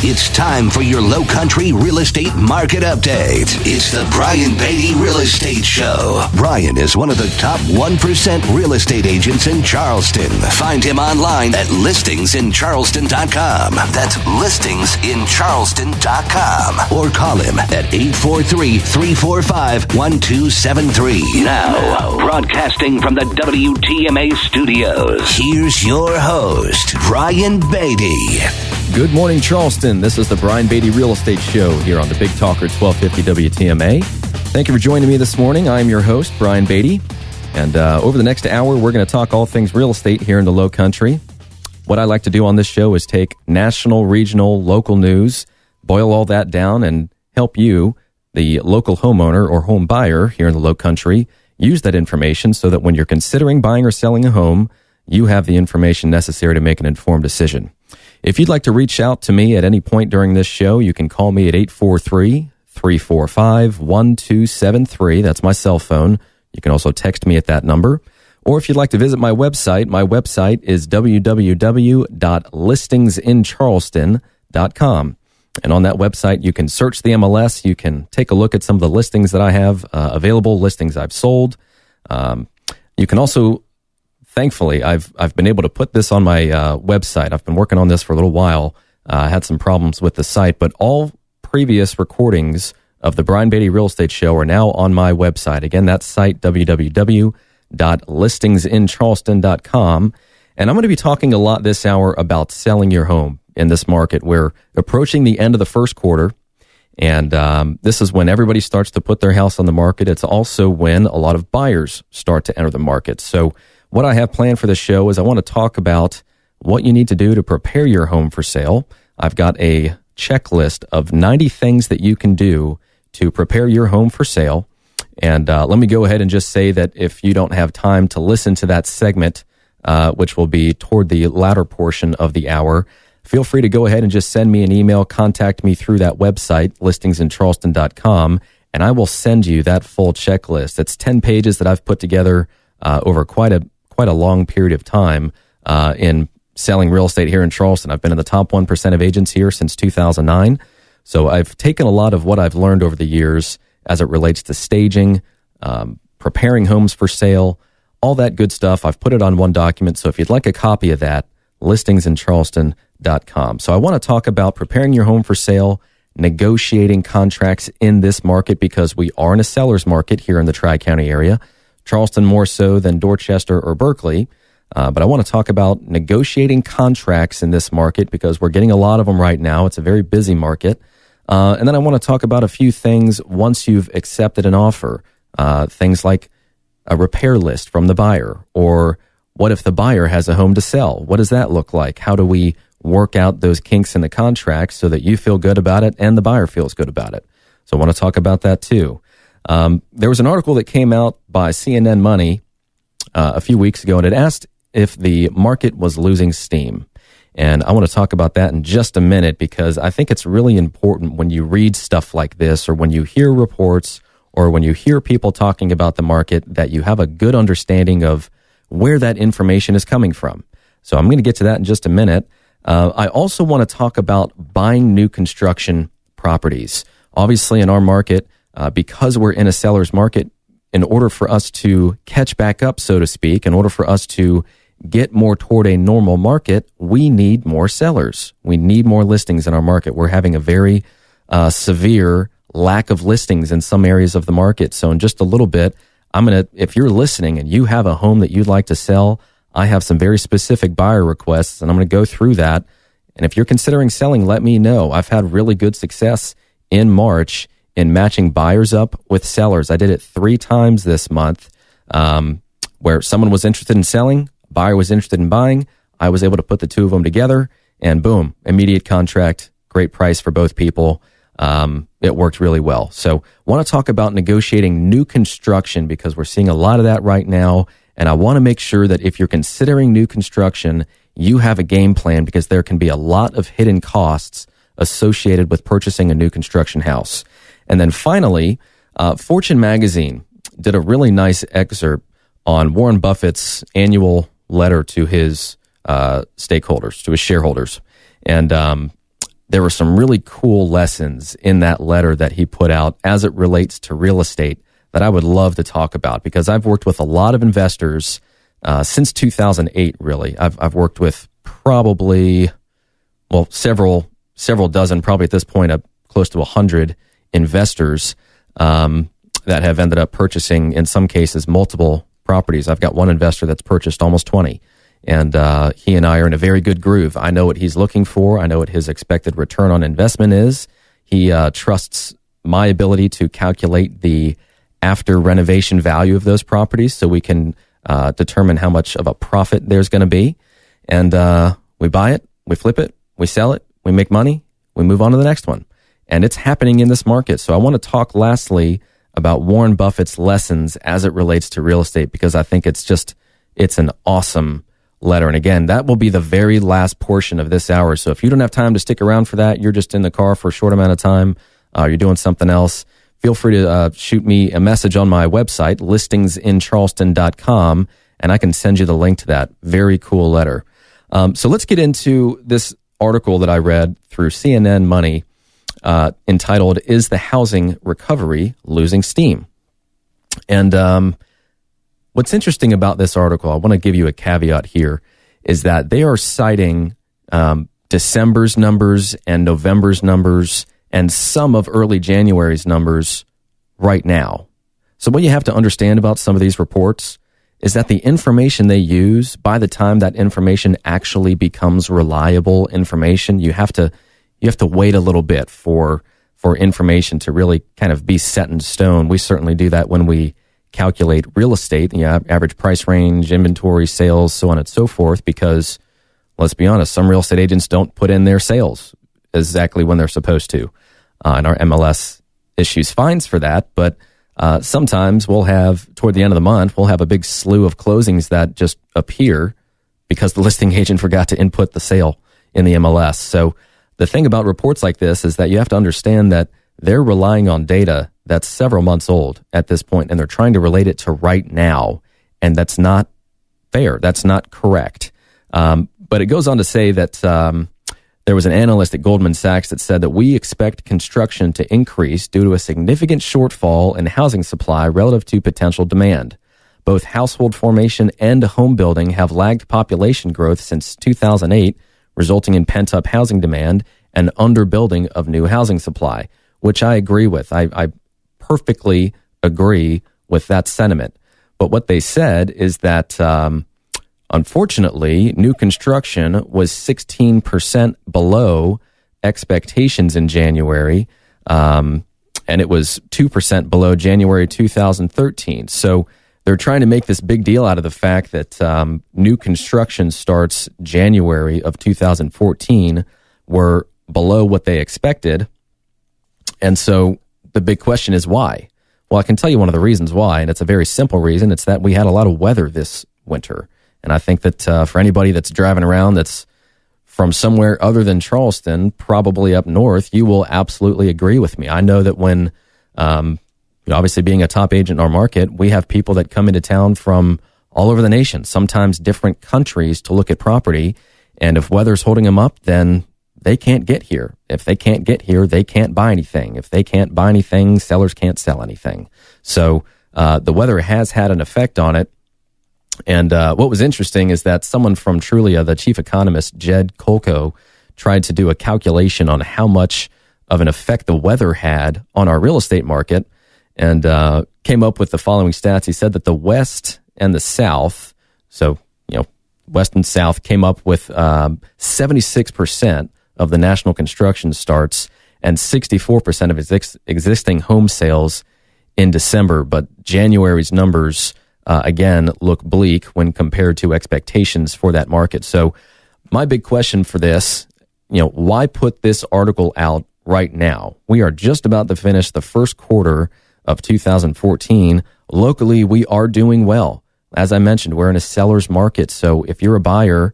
It's time for your Low Country Real Estate Market Update. It's the Brian Beatty Real Estate Show. Brian is one of the top 1% real estate agents in Charleston. Find him online at listingsincharleston.com. That's listingsincharleston.com. Or call him at 843-345-1273. Now, broadcasting from the WTMA studios, here's your host, Brian Beatty. Good morning, Charleston. This is the Brian Beatty Real Estate Show here on the Big Talker 1250 WTMA. Thank you for joining me this morning. I'm your host, Brian Beatty. And over the next hour, we're going to talk all things real estate here in the Low Country. What I like to do on this show is take national, regional, local news, boil all that down, and help you, the local homeowner or home buyer here in the Low Country, use that information so that when you're considering buying or selling a home, you have the information necessary to make an informed decision. If you'd like to reach out to me at any point during this show, you can call me at 843-345-1273. That's my cell phone. You can also text me at that number. Or if you'd like to visit my website is www.listingsincharleston.com. And on that website, you can search the MLS. You can take a look at some of the listings that I have available, listings I've sold. You can also, thankfully, I've been able to put this on my website. I've been working on this for a little while. I had some problems with the site, but all previous recordings of the Brian Beatty Real Estate Show are now on my website. Again, that site, www.listingsincharleston.com. And I'm going to be talking a lot this hour about selling your home in this market. We're approaching the end of the first quarter, and this is when everybody starts to put their house on the market. It's also when a lot of buyers start to enter the market. So what I have planned for this show is I want to talk about what you need to do to prepare your home for sale. I've got a checklist of 90 things that you can do to prepare your home for sale. And let me go ahead and just say that if you don't have time to listen to that segment, which will be toward the latter portion of the hour, feel free to go ahead and just send me an email, contact me through that website, listingsincharleston.com, and I will send you that full checklist. It's 10 pages that I've put together over quite a long period of time in selling real estate here in Charleston. I've been in the top 1% of agents here since 2009. So I've taken a lot of what I've learned over the years as it relates to staging, preparing homes for sale, all that good stuff. I've put it on one document. So if you'd like a copy of that, listingsincharleston.com. So I want to talk about preparing your home for sale, negotiating contracts in this market because we are in a seller's market here in the Tri-County area. Charleston more so than Dorchester or Berkeley. But I want to talk about negotiating contracts in this market because we're getting a lot of them right now. It's a very busy market. And then I want to talk about a few things once you've accepted an offer. Things like a repair list from the buyer, or what if the buyer has a home to sell? What does that look like? How do we work out those kinks in the contract so that you feel good about it and the buyer feels good about it? So I want to talk about that too. There was an article that came out by CNN Money a few weeks ago, and it asked if the market was losing steam. And I want to talk about that in just a minute because I think it's really important when you read stuff like this or when you hear reports or when you hear people talking about the market that you have a good understanding of where that information is coming from. So I'm going to get to that in just a minute. I also want to talk about buying new construction properties. Obviously, in our market, because we're in a seller's market, in order for us to catch back up, so to speak, in order for us to get more toward a normal market, we need more sellers. We need more listings in our market. We're having a very severe lack of listings in some areas of the market. So in just a little bit, if you're listening and you have a home that you'd like to sell, I have some very specific buyer requests, and I'm going to go through that. And if you're considering selling, let me know. I've had really good success in March in matching buyers up with sellers. I did it 3 times this month where someone was interested in selling, buyer was interested in buying. I was able to put the two of them together, and boom, immediate contract, great price for both people. It worked really well. So I want to talk about negotiating new construction because we're seeing a lot of that right now. And I want to make sure that if you're considering new construction, you have a game plan because there can be a lot of hidden costs associated with purchasing a new construction house. And then finally, Fortune Magazine did a really nice excerpt on Warren Buffett's annual letter to his stakeholders, to his shareholders. And there were some really cool lessons in that letter that he put out as it relates to real estate that I would love to talk about, because I've worked with a lot of investors since 2008, really. I've worked with probably, several dozen, probably at this point, close to 100 investors that have ended up purchasing, in some cases, multiple properties. I've got one investor that's purchased almost 20. And he and I are in a very good groove. I know what he's looking for. I know what his expected return on investment is. He trusts my ability to calculate the after renovation value of those properties so we can determine how much of a profit there's going to be. And we buy it, we flip it, we sell it, we make money, we move on to the next one. And it's happening in this market. So I want to talk lastly about Warren Buffett's lessons as it relates to real estate, because I think it's an awesome letter. And again, that will be the very last portion of this hour. So if you don't have time to stick around for that, you're just in the car for a short amount of time, you're doing something else, feel free to shoot me a message on my website, listingsincharleston.com, and I can send you the link to that. Very cool letter. So let's get into this article that I read through CNN Money entitled, "Is the Housing Recovery Losing Steam?" And what's interesting about this article, I want to give you a caveat here, is that they are citing December's numbers and November's numbers and some of early January's numbers right now. So what you have to understand about some of these reports is that the information they use, by the time that information actually becomes reliable information, you have to wait a little bit for information to really kind of be set in stone. We certainly do that when we calculate real estate, average price range, inventory, sales, so on and so forth, because let's be honest, some real estate agents don't put in their sales exactly when they're supposed to. And our MLS issues fines for that, but sometimes we'll have, toward the end of the month, we'll have a big slew of closings that just appear because the listing agent forgot to input the sale in the MLS. So the thing about reports like this is that you have to understand that they're relying on data that's several months old at this point, and they're trying to relate it to right now, and that's not fair. That's not correct. But it goes on to say that there was an analyst at Goldman Sachs that said that we expect construction to increase due to a significant shortfall in housing supply relative to potential demand. Both household formation and home building have lagged population growth since 2008, resulting in pent-up housing demand and underbuilding of new housing supply, which I agree with. I perfectly agree with that sentiment. But what they said is that, unfortunately, new construction was 16% below expectations in January, and it was 2% below January 2013. So they're trying to make this big deal out of the fact that new construction starts January of 2014 were below what they expected. And so the big question is why? Well, I can tell you one of the reasons why, and it's a very simple reason. It's that we had a lot of weather this winter. And I think that for anybody that's driving around that's from somewhere other than Charleston, probably up north, you will absolutely agree with me. I know that when, obviously being a top agent in our market, we have people that come into town from all over the nation, sometimes different countries, to look at property. And if weather's holding them up, then they can't get here. If they can't get here, they can't buy anything. If they can't buy anything, sellers can't sell anything. So the weather has had an effect on it. And what was interesting is that someone from Trulia, the chief economist, Jed Kolko, tried to do a calculation on how much of an effect the weather had on our real estate market, and came up with the following stats. He said that the West and the South, so, West and South, came up with 76% of the national construction starts and 64% of existing home sales in December. But January's numbers, again, look bleak when compared to expectations for that market. So my big question for this, why put this article out right now? We are just about to finish the first quarter of 2014. Locally, we are doing well. As I mentioned, we're in a seller's market. So if you're a buyer,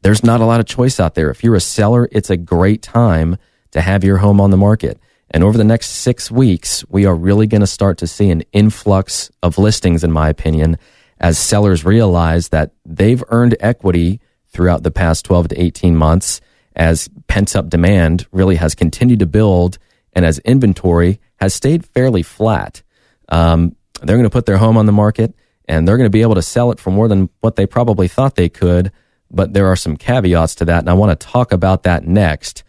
there's not a lot of choice out there. If you're a seller, it's a great time to have your home on the market. And over the next 6 weeks, we are really going to start to see an influx of listings, in my opinion, as sellers realize that they've earned equity throughout the past 12 to 18 months, as pent-up demand really has continued to build and as inventory has stayed fairly flat. They're going to put their home on the market, and they're going to be able to sell it for more than what they probably thought they could, but there are some caveats to that, and I want to talk about that next.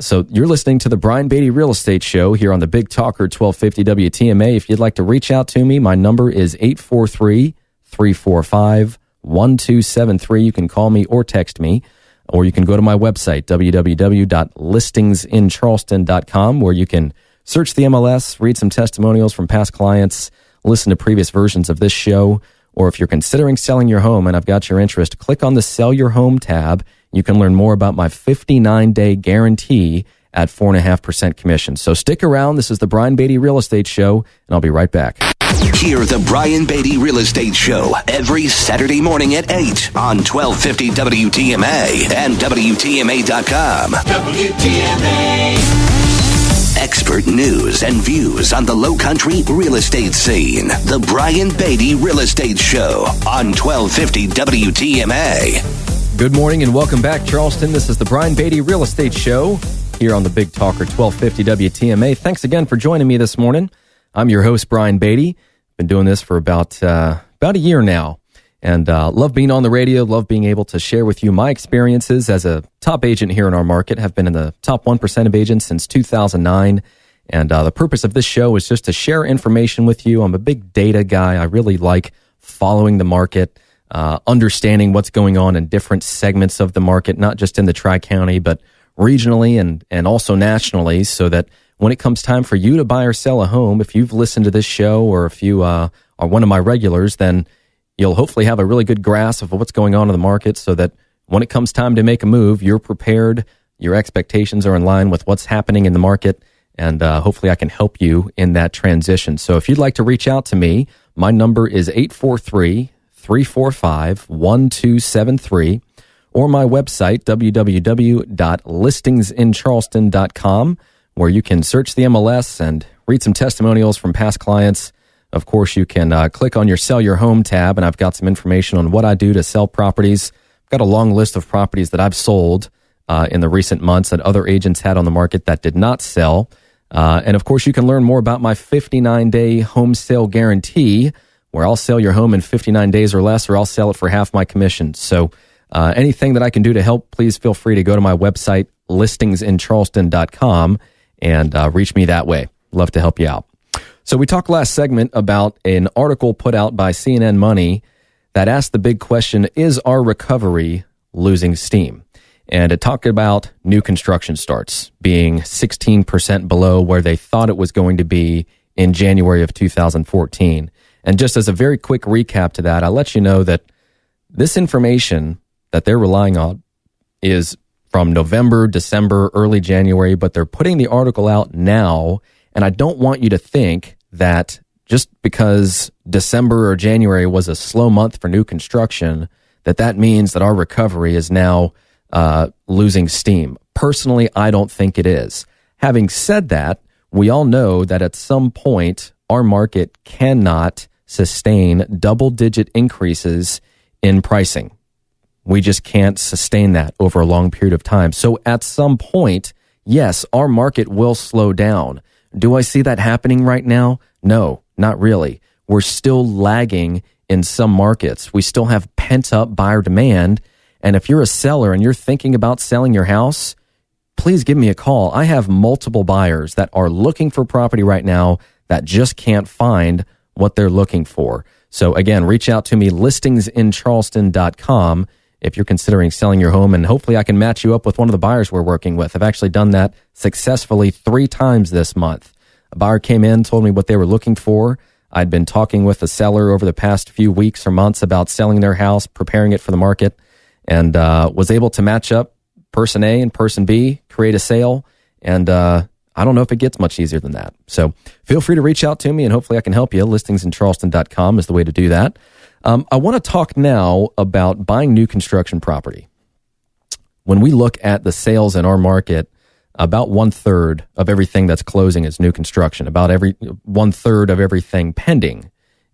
So you're listening to the Brian Beatty Real Estate Show here on the Big Talker 1250 WTMA. If you'd like to reach out to me, my number is 843-345-1273. You can call me or text me, or you can go to my website, www.listingsincharleston.com, where you can search the MLS, read some testimonials from past clients, listen to previous versions of this show, or if you're considering selling your home and I've got your interest, click on the Sell Your Home tab. You can learn more about my 59-day guarantee at 4.5% commission. So stick around. This is the Brian Beatty Real Estate Show, and I'll be right back. Hear the Brian Beatty Real Estate Show every Saturday morning at 8 on 1250 WTMA and WTMA.com. WTMA. Expert news and views on the Low-Country real estate scene. The Brian Beatty Real Estate Show on 1250 WTMA. Good morning and welcome back, Charleston. This is the Brian Beatty Real Estate Show here on the Big Talker 1250 WTMA. Thanks again for joining me this morning. I'm your host, Brian Beatty. Been doing this for about a year now, and love being on the radio, love being able to share with you my experiences as a top agent here in our market. Have been in the top 1% of agents since 2009, and the purpose of this show is just to share information with you. I'm a big data guy. I really like following the market, understanding what's going on in different segments of the market, not just in the Tri-County, but regionally and also nationally, so that when it comes time for you to buy or sell a home, if you've listened to this show or if you are one of my regulars, then you'll hopefully have a really good grasp of what's going on in the market, so that when it comes time to make a move, you're prepared, your expectations are in line with what's happening in the market, and hopefully I can help you in that transition. So if you'd like to reach out to me, my number is 843-345-1273, or my website, www.listingsincharleston.com, where you can search the MLS and read some testimonials from past clients. Of course, you can click on your Sell Your Home tab, and I've got some information on what I do to sell properties. I've got a long list of properties that I've sold in the recent months that other agents had on the market that did not sell. And of course, you can learn more about my 59-day home sale guarantee, where I'll sell your home in 59 days or less, or I'll sell it for half my commission. So anything that I can do to help, please feel free to go to my website, listingsincharleston.com, and reach me that way. Love to help you out. So we talked last segment about an article put out by CNN Money that asked the big question, is our recovery losing steam? And it talked about new construction starts being 16% below where they thought it was going to be in January of 2014. And just as a very quick recap to that, I'll let you know that this information that they're relying on is from November, December, early January, but they're putting the article out now, and I don't want you to think that just because December or January was a slow month for new construction, that means that our recovery is now losing steam. Personally, I don't think it is. Having said that, we all know that at some point, our market cannot sustain double-digit increases in pricing. We just can't sustain that over a long period of time. So at some point, yes, our market will slow down. Do I see that happening right now? No, not really. We're still lagging in some markets. We still have pent-up buyer demand. And if you're a seller and you're thinking about selling your house, please give me a call. I have multiple buyers that are looking for property right now that just can't find what they're looking for. So again, reach out to me, listingsincharleston.com, if you're considering selling your home, and hopefully I can match you up with one of the buyers we're working with. I've actually done that successfully 3 times this month. A buyer came in, told me what they were looking for. I'd been talking with the seller over the past few weeks or months about selling their house, preparing it for the market, and was able to match up person A and person B, create a sale, and I don't know if it gets much easier than that. So feel free to reach out to me, and hopefully I can help you. Listingsincharleston.com is the way to do that. I want to talk now about buying new construction property. When we look at the sales in our market, about 1/3 of everything that's closing is new construction. About 1/3 of everything pending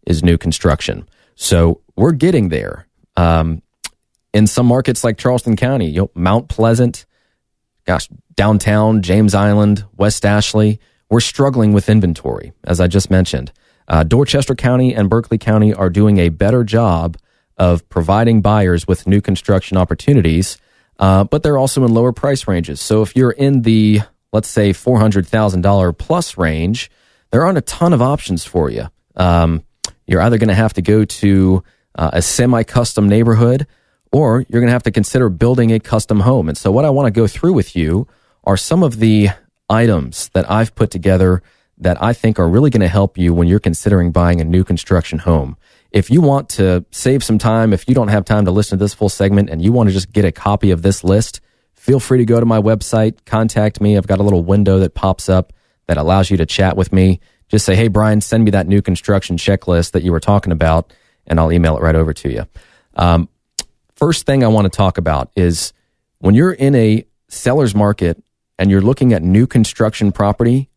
is new construction. So we're getting there. In some markets like Charleston County, Mount Pleasant, downtown, James Island, West Ashley, we're struggling with inventory, as I just mentioned. Dorchester County and Berkeley County are doing a better job of providing buyers with new construction opportunities, but they're also in lower price ranges. So if you're in the, let's say, $400,000 plus range, there aren't a ton of options for you. You're either going to have to go to a semi-custom neighborhood, or you're going to have to consider building a custom home. And so what I want to go through with you are some of the items that I've put together that I think are really going to help you when you're considering buying a new construction home. If you want to save some time, if you don't have time to listen to this full segment and you want to just get a copy of this list, feel free to go to my website, contact me. I've got a little window that pops up that allows you to chat with me. Just say, hey, Brian, send me that new construction checklist that you were talking about, and I'll email it right over to you. First thing I want to talk about is when you're in a seller's market and you're looking at new construction property,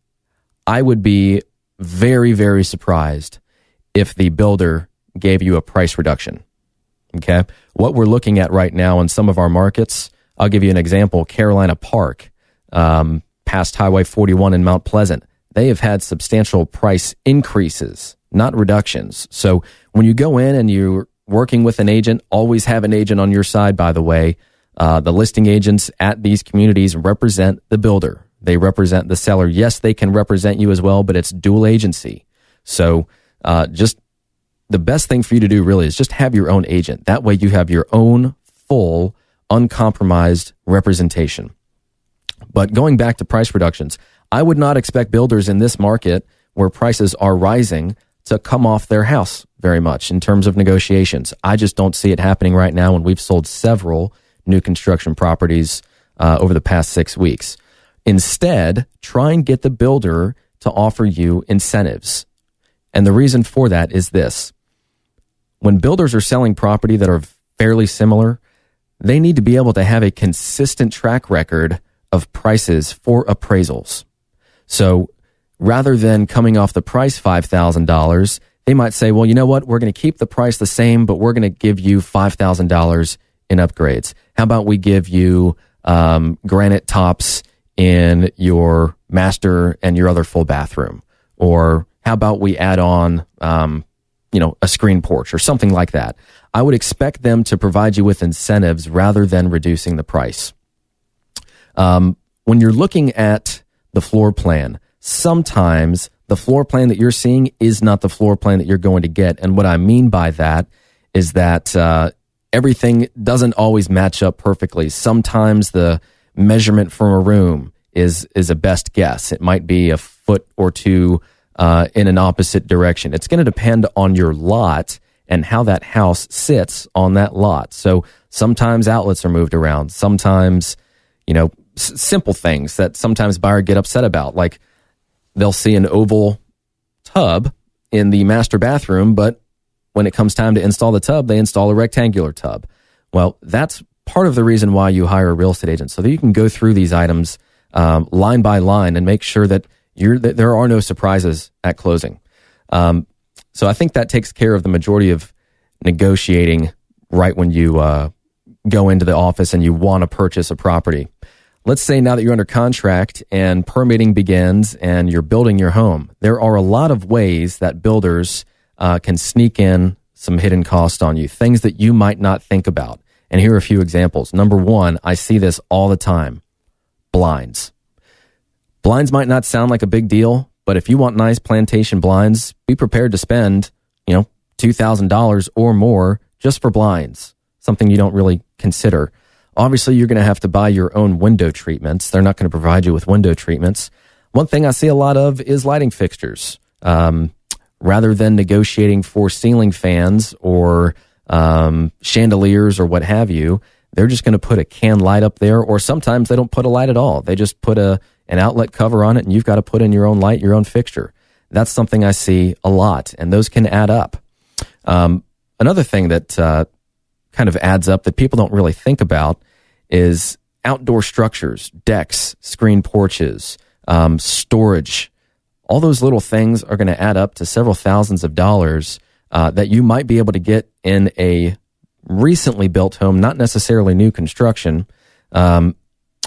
I would be very, very surprised if the builder gave you a price reduction. Okay? What we're looking at right now in some of our markets, I'll give you an example. Carolina Park, past Highway 41 in Mount Pleasant, they have had substantial price increases, not reductions. So when you go in and you're working with an agent, always have an agent on your side, by the way. The listing agents at these communities represent the builder. They represent the seller. Yes, they can represent you as well, but it's dual agency. So just the best thing for you to do really is just have your own agent. That way you have your own full, uncompromised representation. But going back to price reductions, I would not expect builders in this market where prices are rising to come off their house very much in terms of negotiations. I just don't see it happening right now, and we've sold several new construction properties over the past 6 weeks. Instead, try and get the builder to offer you incentives. And the reason for that is this. When builders are selling property that are fairly similar, they need to be able to have a consistent track record of prices for appraisals. So rather than coming off the price $5,000, they might say, well, you know what? We're going to keep the price the same, but we're going to give you $5,000 in upgrades. How about we give you granite tops in your master and your other full bathroom? Or how about we add on, a screen porch or something like that? I would expect them to provide you with incentives rather than reducing the price. When you're looking at the floor plan, sometimes the floor plan that you're seeing is not the floor plan that you're going to get. And what I mean by that is that everything doesn't always match up perfectly. Sometimes the measurement from a room is a best guess. It might be a foot or two in an opposite direction. It's going to depend on your lot and how that house sits on that lot. So sometimes outlets are moved around. Sometimes, simple things that sometimes buyers get upset about, like they'll see an oval tub in the master bathroom, but when it comes time to install the tub, they install a rectangular tub. Well, that's part of the reason why you hire a real estate agent, so that you can go through these items line by line and make sure that there are no surprises at closing. So I think that takes care of the majority of negotiating right when you go into the office and you want to purchase a property. Let's say now that you're under contract and permitting begins and you're building your home. There are a lot of ways that builders can sneak in some hidden costs on you, things that you might not think about. And here are a few examples. Number one, I see this all the time. Blinds. Blinds might not sound like a big deal, but if you want nice plantation blinds, be prepared to spend, $2,000 or more just for blinds, something you don't really consider. Obviously, you're going to have to buy your own window treatments. They're not going to provide you with window treatments. One thing I see a lot of is lighting fixtures. Rather than negotiating for ceiling fans or chandeliers or what have you, they're just going to put a can light up there, or sometimes they don't put a light at all. They just put an outlet cover on it, and you've got to put in your own light, your own fixture. That's something I see a lot, and those can add up. Another thing that kind of adds up that people don't really think about is outdoor structures, decks, screen porches, storage. All those little things are going to add up to several thousands of dollars that you might be able to get in a recently built home, not necessarily new construction.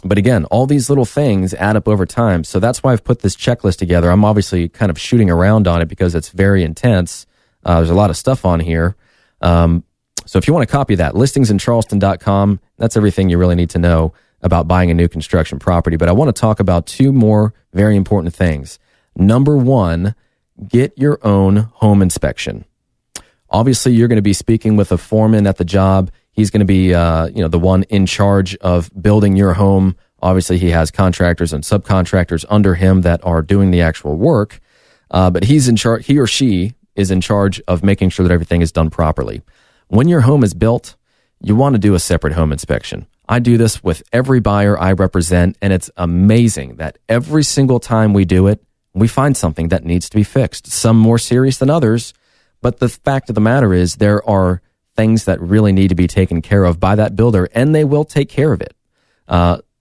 But again, all these little things add up over time. So that's why I've put this checklist together. I'm obviously kind of shooting around on it because it's very intense. There's a lot of stuff on here. So if you want to copy that, listingsincharleston.com, that's everything you really need to know about buying a new construction property. But I want to talk about two more very important things. Number one, get your own home inspection. Obviously, you're going to be speaking with a foreman at the job. He's going to be, the one in charge of building your home. Obviously, he has contractors and subcontractors under him that are doing the actual work. But he's in charge. He or she is in charge of making sure that everything is done properly. When your home is built, you want to do a separate home inspection. I do this with every buyer I represent, and it's amazing that every single time we do it, we find something that needs to be fixed. Some more serious than others, but the fact of the matter is there are things that really need to be taken care of by that builder, and they will take care of it.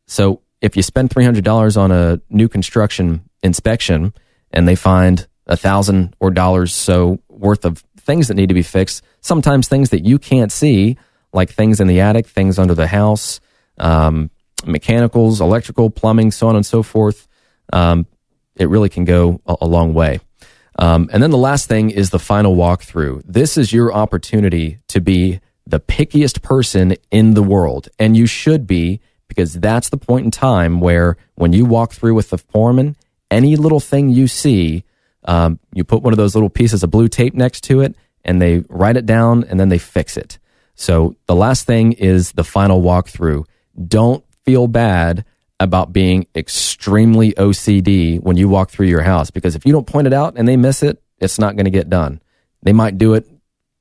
So if you spend $300 on a new construction inspection and they find $1,000 or dollars so worth of things that need to be fixed, sometimes things that you can't see, like things in the attic, things under the house, mechanicals, electrical, plumbing, so on and so forth, it really can go a long way. And then the last thing is the final walkthrough. This is your opportunity to be the pickiest person in the world, and you should be, because that's the point in time where when you walk through with the foreman, any little thing you see, you put one of those little pieces of blue tape next to it, and they write it down, and then they fix it. So the last thing is the final walkthrough. Don't feel bad about being extremely OCD when you walk through your house, because if you don't point it out and they miss it, it's not going to get done. They might do it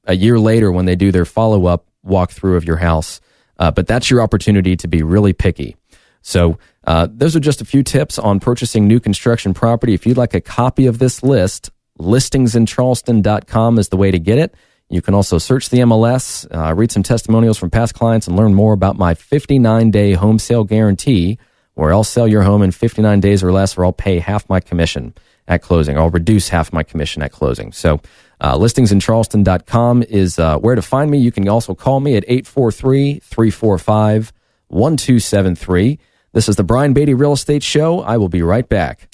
a year later when they do their follow-up walkthrough of your house, but that's your opportunity to be really picky. So those are just a few tips on purchasing new construction property. If you'd like a copy of this list, listingsincharleston.com is the way to get it. You can also search the MLS, read some testimonials from past clients, and learn more about my 59-day home sale guarantee, where I'll sell your home in 59 days or less, or I'll pay half my commission at closing. I'll reduce half my commission at closing. So listingsincharleston.com is where to find me. You can also call me at 843-345-1273. This is the Brian Beatty Real Estate Show. I will be right back.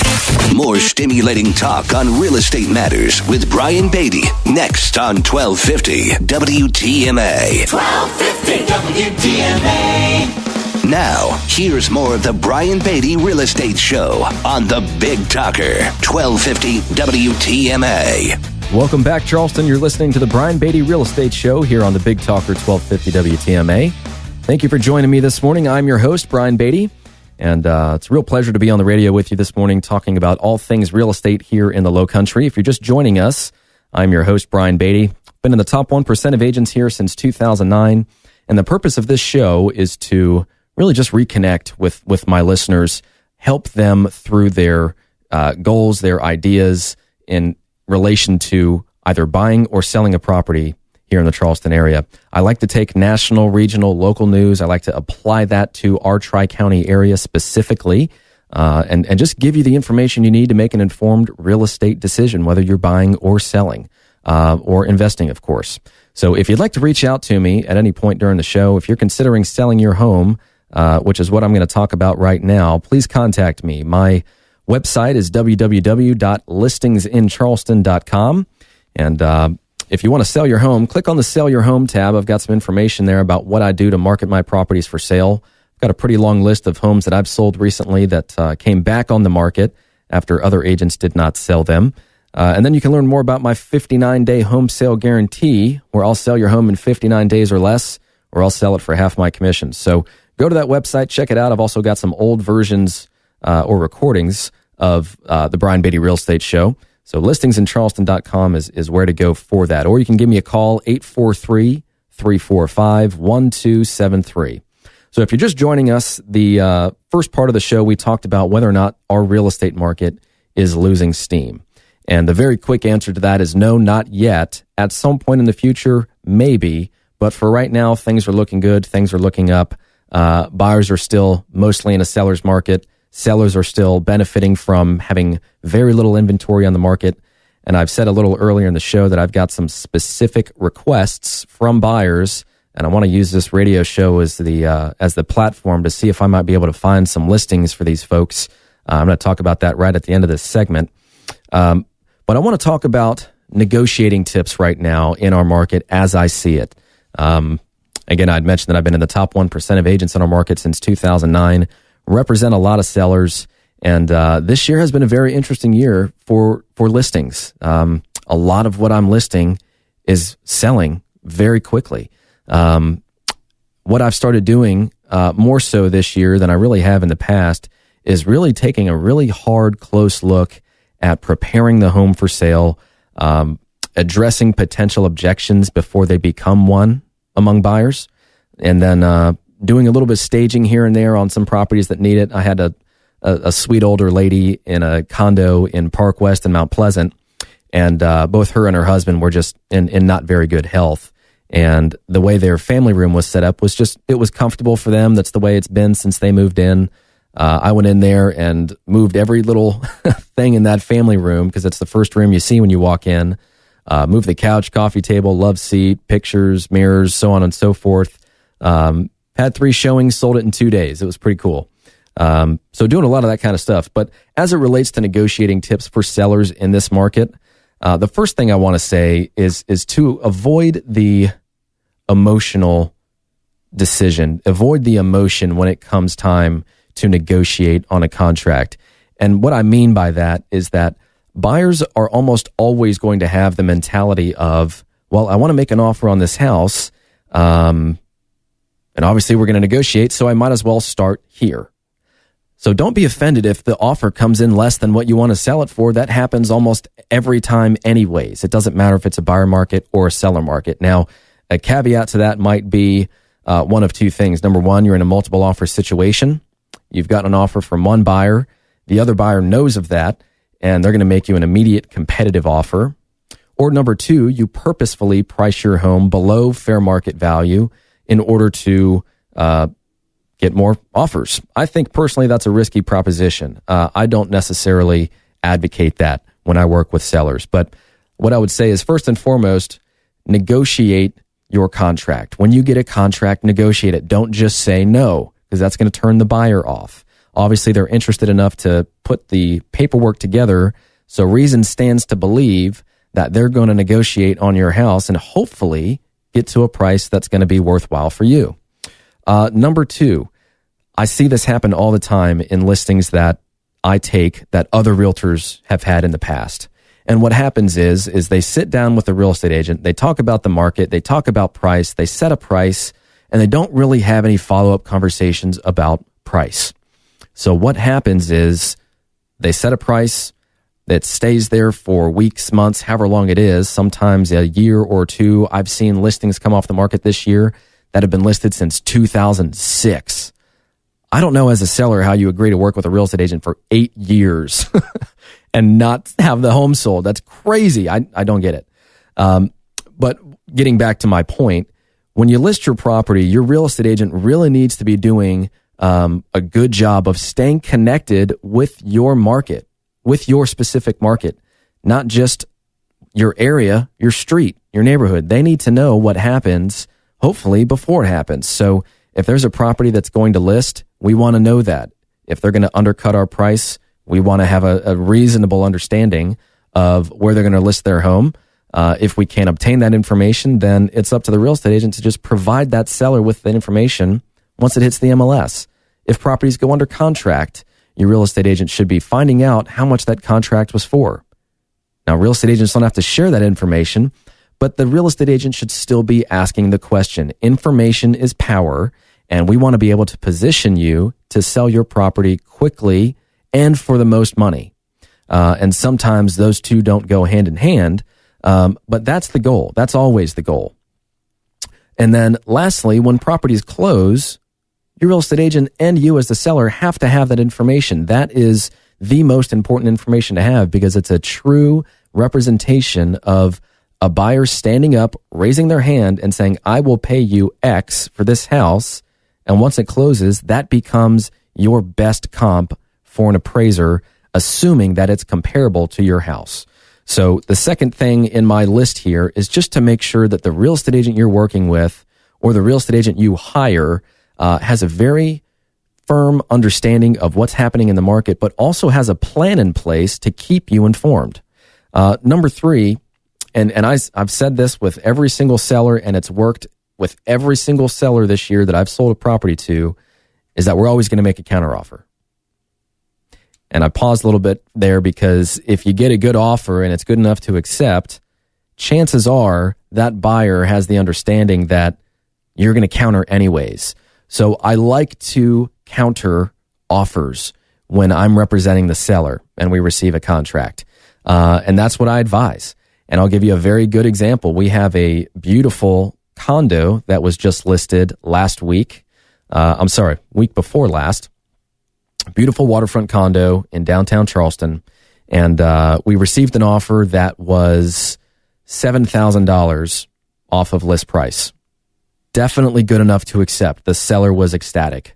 More stimulating talk on real estate matters with Brian Beatty next on 1250 WTMA. 1250 WTMA. Now, here's more of the Brian Beatty Real Estate Show on the Big Talker, 1250 WTMA. Welcome back, Charleston. You're listening to the Brian Beatty Real Estate Show here on the Big Talker, 1250 WTMA. Thank you for joining me this morning. I'm your host, Brian Beatty, and it's a real pleasure to be on the radio with you this morning talking about all things real estate here in the Low Country. If you're just joining us, I'm your host, Brian Beatty. Been in the top 1% of agents here since 2009, and the purpose of this show is to really just reconnect with my listeners, help them through their goals, their ideas in relation to either buying or selling a property here in the Charleston area. I like to take national, regional, local news. I like to apply that to our Tri-County area specifically, and just give you the information you need to make an informed real estate decision, whether you're buying or selling, or investing, of course. So if you'd like to reach out to me at any point during the show, if you're considering selling your home, which is what I'm going to talk about right now, please contact me. My website is www.listingsincharleston.com. And if you want to sell your home, click on the Sell Your Home tab. I've got some information there about what I do to market my properties for sale. I've got a pretty long list of homes that I've sold recently that came back on the market after other agents did not sell them. And then you can learn more about my 59-day home sale guarantee, where I'll sell your home in 59 days or less, or I'll sell it for half my commission. So go to that website, check it out. I've also got some old versions or recordings of the Brian Beatty Real Estate Show. So listingsincharleston.com is where to go for that. Or you can give me a call, 843-345-1273. So if you're just joining us, the first part of the show, we talked about whether or not our real estate market is losing steam. And the very quick answer to that is no, not yet. At some point in the future, maybe. But for right now, things are looking good. Things are looking up. Buyers are still mostly in a seller's market. Sellers are still benefiting from having very little inventory on the market. And I've said a little earlier in the show that I've got some specific requests from buyers And I want to use this radio show as the platform to see if I might be able to find some listings for these folks. I'm going to talk about that right at the end of this segment. But I want to talk about negotiating tips right now in our market as I see it. Again, I'd mentioned that I've been in the top 1% of agents in our market since 2009, represent a lot of sellers, and this year has been a very interesting year for listings. A lot of what I'm listing is selling very quickly. What I've started doing more so this year than I really have in the past is really taking a really hard, close look at preparing the home for sale, addressing potential objections before they become one among buyers, and then doing a little bit of staging here and there on some properties that need it. I had a sweet older lady in a condo in Park West in Mount Pleasant, and both her and her husband were just in not very good health. And the way their family room was set up was just, it was comfortable for them. That's the way it's been since they moved in. I went in there and moved every little thing in that family room because it's the first room you see when you walk in. Moved the couch, coffee table, love seat, pictures, mirrors, so on and so forth. Had 3 showings, sold it in 2 days. It was pretty cool. So doing a lot of that kind of stuff. But as it relates to negotiating tips for sellers in this market, the first thing I want to say is to avoid the emotional decision, avoid the emotion when it comes time to negotiate on a contract. And what I mean by that is that buyers are almost always going to have the mentality of, well, I want to make an offer on this house, and obviously we're going to negotiate, so I might as well start here. So don't be offended if the offer comes in less than what you want to sell it for. That happens almost every time anyways. It doesn't matter if it's a buyer market or a seller market. Now, a caveat to that might be one of 2 things. Number one, you're in a multiple offer situation. You've got an offer from one buyer. The other buyer knows of that, and they're going to make you an immediate competitive offer. Or number 2, you purposefully price your home below fair market value in order to get more offers. I think personally that's a risky proposition. I don't necessarily advocate that when I work with sellers. But what I would say is, first and foremost, negotiate your contract. When you get a contract, negotiate it. Don't just say no, because that's going to turn the buyer off. Obviously, they're interested enough to put the paperwork together, so reason stands to believe that they're going to negotiate on your house and hopefully get to a price that's going to be worthwhile for you. Number 2, I see this happen all the time in listings that I take that other realtors have had in the past. And what happens is they sit down with the real estate agent, they talk about the market, they talk about price, they set a price, and they don't really have any follow-up conversations about price. So what happens is they set a price that stays there for weeks, months, however long it is, sometimes a year or 2. I've seen listings come off the market this year that have been listed since 2006. I don't know as a seller how you agree to work with a real estate agent for 8 years and not have the home sold. That's crazy. I don't get it. But getting back to my point, when you list your property, your real estate agent really needs to be doing a good job of staying connected with your market, with your specific market, not just your area, your street, your neighborhood. They need to know what happens, hopefully, before it happens. So if there's a property that's going to list, we want to know that. If they're going to undercut our price, we want to have a reasonable understanding of where they're going to list their home. If we can't obtain that information, then it's up to the real estate agent to just provide that seller with that information once it hits the MLS. If properties go under contract, your real estate agent should be finding out how much that contract was for. Now, real estate agents don't have to share that information, but the real estate agent should still be asking the question. Information is power, and we want to be able to position you to sell your property quickly and for the most money. And sometimes those two don't go hand in hand, but that's the goal. That's always the goal. And then lastly, when properties close, your real estate agent and you as the seller have to have that information. That is the most important information to have because it's a true representation of a buyer standing up, raising their hand and saying, I will pay you X for this house. And once it closes, that becomes your best comp for an appraiser, assuming that it's comparable to your house. So the second thing in my list here is just to make sure that the real estate agent you're working with or the real estate agent you hire has a very firm understanding of what's happening in the market, but also has a plan in place to keep you informed. Number three, and I've said this with every single seller, and it's worked with every single seller this year that I've sold a property to, is that we're always going to make a counteroffer. And I paused a little bit there because if you get a good offer and it's good enough to accept, chances are that buyer has the understanding that you're going to counter anyways. So I like to counter offers when I'm representing the seller and we receive a contract. And that's what I advise. And I'll give you a very good example. We have a beautiful condo that was just listed last week. Week before last. Beautiful waterfront condo in downtown Charleston. And we received an offer that was $7,000 off of list price. Definitely good enough to accept. The seller was ecstatic.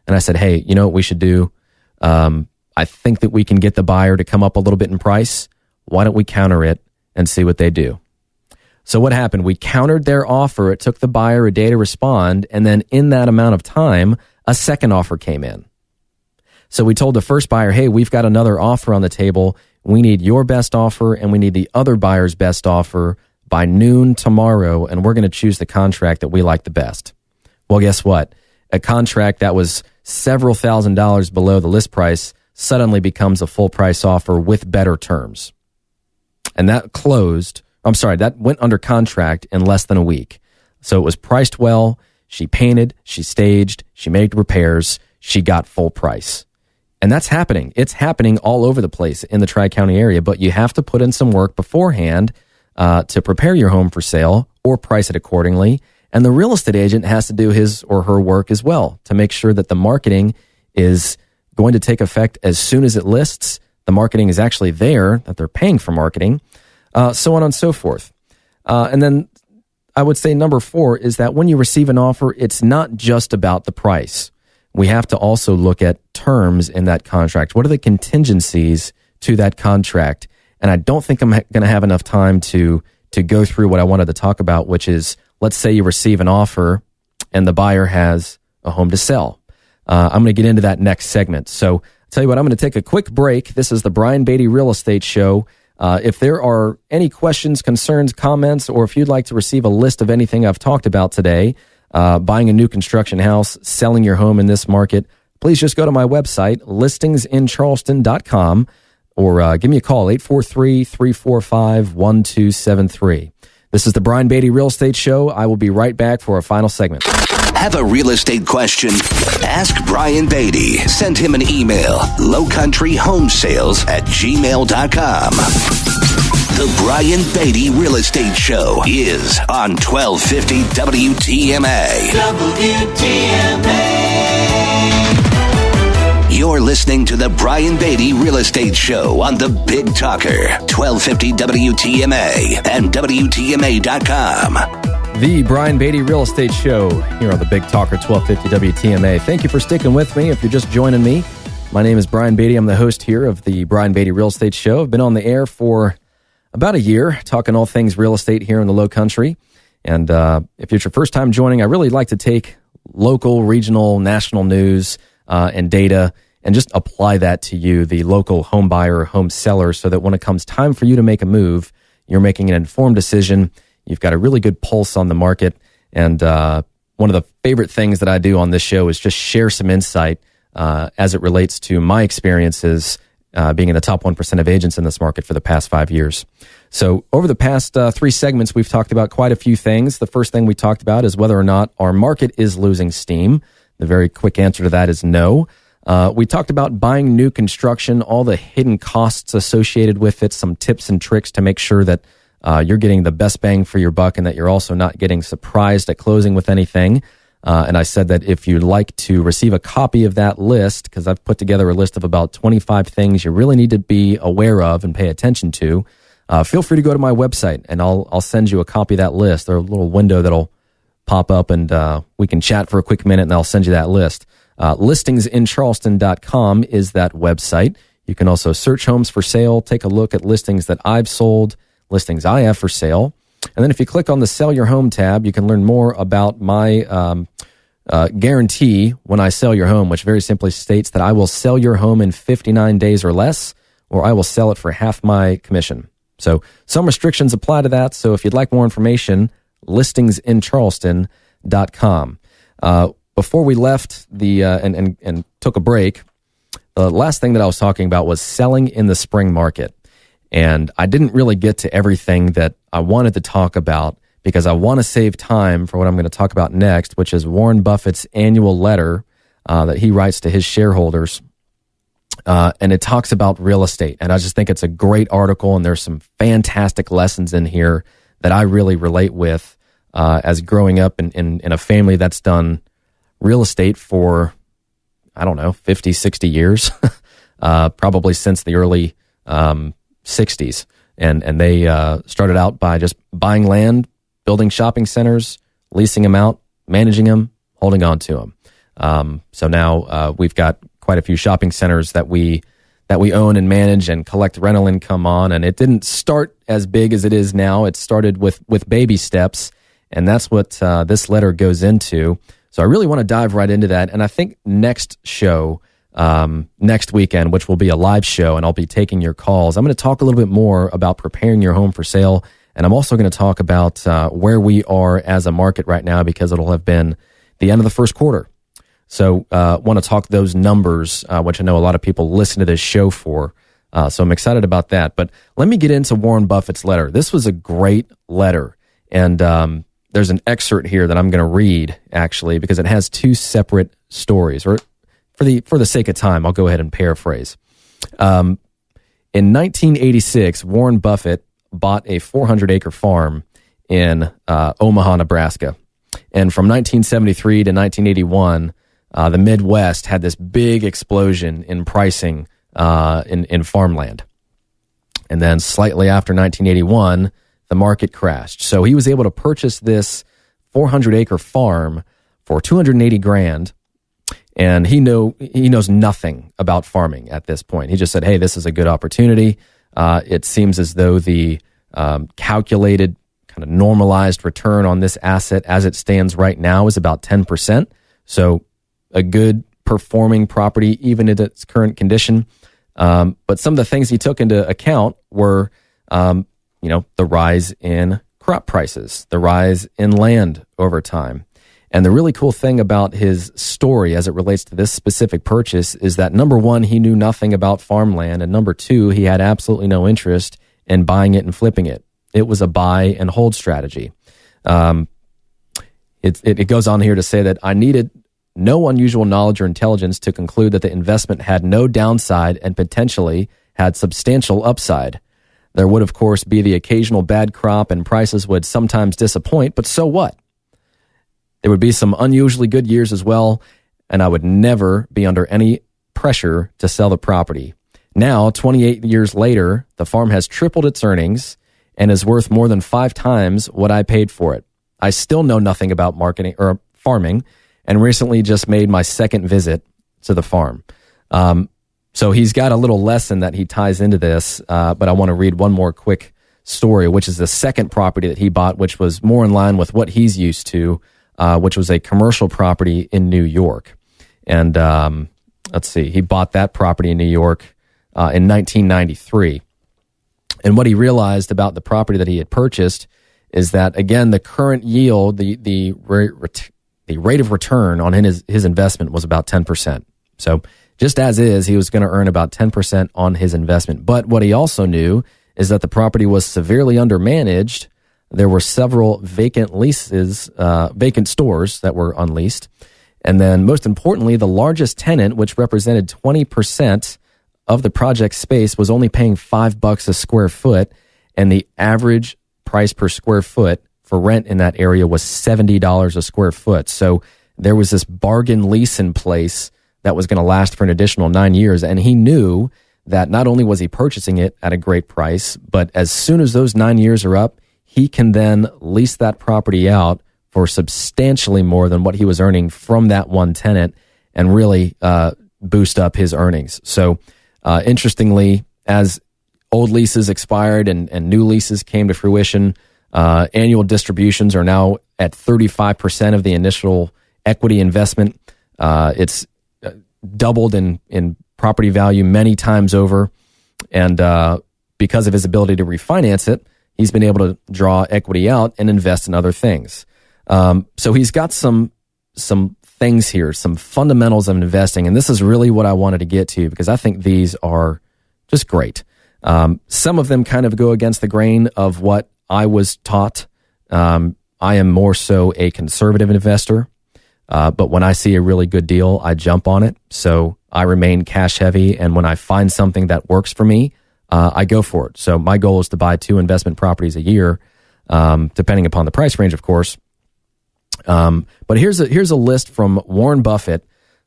And I said, hey, you know what we should do? I think that we can get the buyer to come up a little bit in price. Why don't we counter it and see what they do? So what happened? We countered their offer. It took the buyer a day to respond. And then in that amount of time, a second offer came in. So we told the first buyer, hey, we've got another offer on the table. We need your best offer and we need the other buyer's best offer by noon tomorrow, and we're going to choose the contract that we like the best. Well, guess what? A contract that was several $1,000s below the list price suddenly becomes a full price offer with better terms. And that went under contract in less than a week. So it was priced well. She painted, she staged, she made repairs, she got full price. And that's happening. It's happening all over the place in the Tri-County area, but you have to put in some work beforehand to prepare your home for sale or price it accordingly. And the real estate agent has to do his or her work as well to make sure that the marketing is going to take effect as soon as it lists. The marketing is actually there, that they're paying for marketing, so on and so forth. And then I would say number 4 is that when you receive an offer, it's not just about the price. We have to also look at terms in that contract. What are the contingencies to that contract? And I don't think I'm going to have enough time to go through what I wanted to talk about, which is, let's say you receive an offer and the buyer has a home to sell. I'm going to get into that next segment. So I'll tell you what, I'm going to take a quick break. This is the Brian Beatty Real Estate Show. If there are any questions, concerns, comments, or if you'd like to receive a list of anything I've talked about today, buying a new construction house, selling your home in this market, please just go to my website, listingsincharleston.com, or give me a call, 843-345-1273. This is the Brian Beatty Real Estate Show. I will be right back for our final segment. Have a real estate question? Ask Brian Beatty. Send him an email, lowcountryhomesales@gmail.com. The Brian Beatty Real Estate Show is on 1250 WTMA. You're listening to the Brian Beatty Real Estate Show on the Big Talker, 1250 WTMA and WTMA.com. The Brian Beatty Real Estate Show here on the Big Talker, 1250 WTMA. Thank you for sticking with me. If you're just joining me, my name is Brian Beatty. I'm the host here of the Brian Beatty Real Estate Show. I've been on the air for about a year, talking all things real estate here in the Low Country. And if it's your first time joining, I really like to take local, regional, national news and data and just apply that to you, the local home buyer or home seller, so that when it comes time for you to make a move, you're making an informed decision. You've got a really good pulse on the market. And one of the favorite things that I do on this show is just share some insight as it relates to my experiences being in the top 1% of agents in this market for the past 5 years. So over the past 3 segments, we've talked about quite a few things. The first thing we talked about is whether or not our market is losing steam. The very quick answer to that is no. We talked about buying new construction, all the hidden costs associated with it, some tips and tricks to make sure that you're getting the best bang for your buck and that you're also not getting surprised at closing with anything. And I said that if you'd like to receive a copy of that list, because I've put together a list of about 25 things you really need to be aware of and pay attention to, feel free to go to my website and I'll send you a copy of that list. There's a little window that'll pop up and we can chat for a quick minute and I'll send you that list. Listingsincharleston.com is that website. You can also search homes for sale, take a look at listings that I've sold, listings I have for sale. And then if you click on the Sell Your Home tab, you can learn more about my guarantee when I sell your home, which very simply states that I will sell your home in 59 days or less, or I will sell it for half my commission. So some restrictions apply to that. So if you'd like more information, listingsincharleston.com. Before we left and took a break, the last thing that I was talking about was selling in the spring market. And I didn't really get to everything that I wanted to talk about because I want to save time for what I'm going to talk about next, which is Warren Buffett's annual letter that he writes to his shareholders. And it talks about real estate. And I just think it's a great article, and there's some fantastic lessons in here that I really relate with as growing up in a family that's done real estate for, 50, 60 years, probably since the early 60s. And they started out by just buying land, building shopping centers, leasing them out, managing them, holding on to them. So now we've got quite a few shopping centers that we own and manage and collect rental income on. And it didn't start as big as it is now. It started with baby steps, and that's what this letter goes into. So I really want to dive right into that. And I think next show, next weekend, which will be a live show, and I'll be taking your calls, I'm going to talk a little bit more about preparing your home for sale. And I'm also going to talk about where we are as a market right now, because it'll have been the end of the first quarter. So want to talk those numbers, which I know a lot of people listen to this show for. So I'm excited about that. But let me get into Warren Buffett's letter. This was a great letter. And there's an excerpt here that I'm going to read, actually, because it has two separate stories. Or for the sake of time, I'll go ahead and paraphrase. In 1986, Warren Buffett bought a 400-acre farm in Omaha, Nebraska. And from 1973 to 1981, the Midwest had this big explosion in pricing in farmland. And then slightly after 1981, the market crashed. So he was able to purchase this 400-acre farm for $280,000. And he knows nothing about farming at this point. He just said, hey, this is a good opportunity. It seems as though the calculated kind of normalized return on this asset as it stands right now is about 10%. So a good performing property, even in its current condition. But some of the things he took into account were, the rise in crop prices, the rise in land over time. And the really cool thing about his story as it relates to this specific purchase is that, number one, he knew nothing about farmland. And number two, he had absolutely no interest in buying it and flipping it. It was a buy and hold strategy. It goes on here to say that I needed no unusual knowledge or intelligence to conclude that the investment had no downside and potentially had substantial upside. There would, of course, be the occasional bad crop and prices would sometimes disappoint, but so what? There would be some unusually good years as well, and I would never be under any pressure to sell the property. Now, 28 years later, the farm has tripled its earnings and is worth more than 5 times what I paid for it. I still know nothing about marketing or farming, and recently just made my second visit to the farm. So he's got a little lesson that he ties into this, but I want to read one more quick story, which is the second property that he bought, which was more in line with what he's used to, which was a commercial property in New York. And let's see, he bought that property in New York in 1993. And what he realized about the property that he had purchased is that, again, the current yield, the rate of return on his investment was about 10%. So just as is, he was going to earn about 10% on his investment. But what he also knew is that the property was severely undermanaged. There were several vacant stores that were unleased. And then most importantly, the largest tenant, which represented 20% of the project space, was only paying $5 a square foot. And the average price per square foot for rent in that area was $70 a square foot. So there was this bargain lease in place that was going to last for an additional 9 years. And he knew that not only was he purchasing it at a great price, but as soon as those 9 years are up, he can then lease that property out for substantially more than what he was earning from that one tenant and really boost up his earnings. So interestingly, as old leases expired and new leases came to fruition, Annual distributions are now at 35% of the initial equity investment. It's doubled in property value many times over. And because of his ability to refinance it, he's been able to draw equity out and invest in other things. So he's got some things here, some fundamentals of investing. And this is really what I wanted to get to, because I think these are just great. Some of them kind of go against the grain of what I was taught. I am more so a conservative investor, but when I see a really good deal, I jump on it. So I remain cash heavy, and when I find something that works for me, I go for it. So my goal is to buy 2 investment properties a year, depending upon the price range, of course. But here's a list from Warren Buffett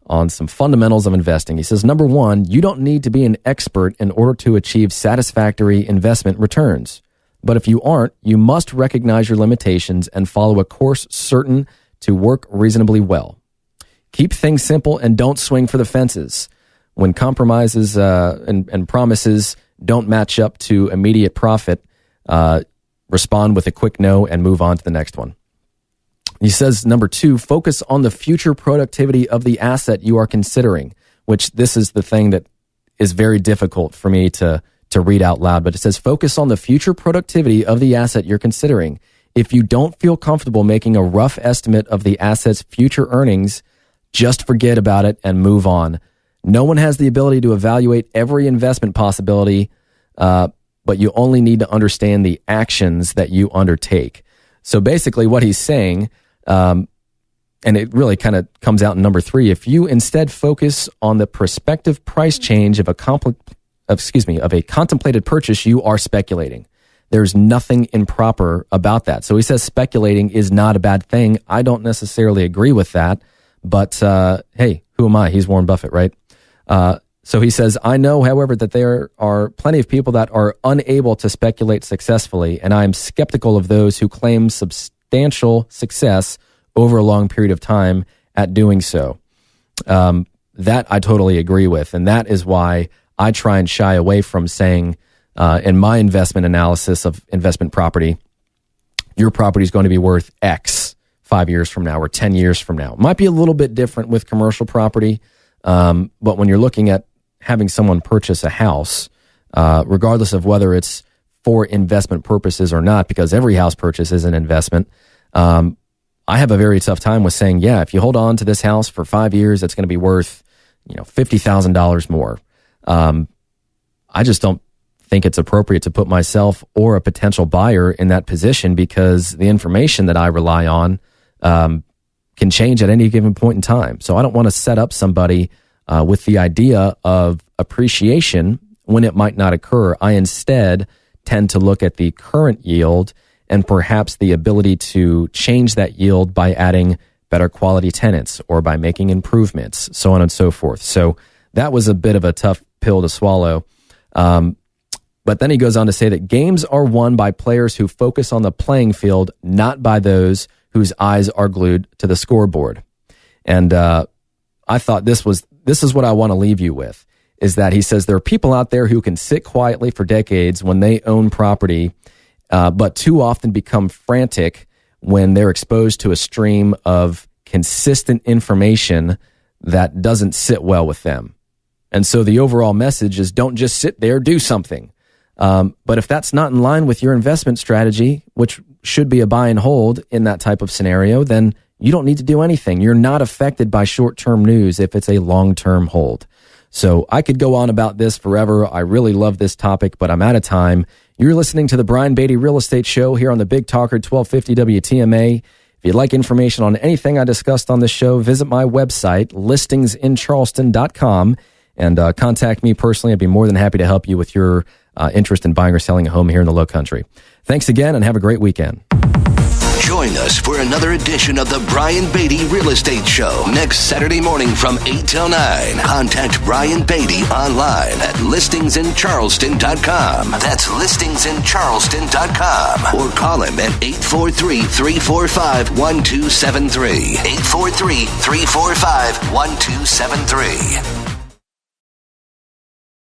on some fundamentals of investing. He says, number 1, you don't need to be an expert in order to achieve satisfactory investment returns. But if you aren't, you must recognize your limitations and follow a course certain to work reasonably well. Keep things simple and don't swing for the fences. When compromises and promises don't match up to immediate profit, respond with a quick no and move on to the next one. He says, number 2, focus on the future productivity of the asset you are considering, which this is the thing that is very difficult for me to read out loud. But it says, focus on the future productivity of the asset you're considering. If you don't feel comfortable making a rough estimate of the asset's future earnings, just forget about it and move on. No one has the ability to evaluate every investment possibility, but you only need to understand the actions that you undertake. So basically what he's saying, and it really kind of comes out in number 3, if you instead focus on the prospective price change of a contemplated purchase, you are speculating. There's nothing improper about that. So he says speculating is not a bad thing. I don't necessarily agree with that, but hey, who am I? He's Warren Buffett, right? So he says, I know, however, that there are plenty of people that are unable to speculate successfully, and I am skeptical of those who claim substantial success over a long period of time at doing so. That I totally agree with, and that is why I try and shy away from saying, in my investment analysis of investment property, your property is going to be worth X 5 years from now or 10 years from now. It might be a little bit different with commercial property, but when you're looking at having someone purchase a house, regardless of whether it's for investment purposes or not, because every house purchase is an investment, I have a very tough time with saying, yeah, if you hold on to this house for 5 years, it's going to be worth, $50,000 more. I just don't think it's appropriate to put myself or a potential buyer in that position, because the information that I rely on can change at any given point in time. So I don't want to set up somebody with the idea of appreciation when it might not occur. I instead tend to look at the current yield and perhaps the ability to change that yield by adding better quality tenants or by making improvements, so on and so forth. So that was a bit of a tough pill to swallow. But then he goes on to say that games are won by players who focus on the playing field, not by those whose eyes are glued to the scoreboard. And I thought this is what I want to leave you with, is that he says there are people out there who can sit quietly for decades when they own property, but too often become frantic when they're exposed to a stream of consistent information that doesn't sit well with them. And so the overall message is, don't just sit there, do something. But if that's not in line with your investment strategy, which should be a buy and hold in that type of scenario, then you don't need to do anything. You're not affected by short-term news if it's a long-term hold. So I could go on about this forever. I really love this topic, but I'm out of time. You're listening to the Brian Beatty Real Estate Show here on the Big Talker 1250 WTMA. If you'd like information on anything I discussed on this show, visit my website, listingsincharleston.com, and contact me personally. I'd be more than happy to help you with your interest in buying or selling a home here in the Low Country. Thanks again, and have a great weekend. Join us for another edition of the Brian Beatty Real Estate Show next Saturday morning from 8 till 9. Contact Brian Beatty online at listingsincharleston.com. That's listingsincharleston.com. Or call him at 843-345-1273. 843-345-1273.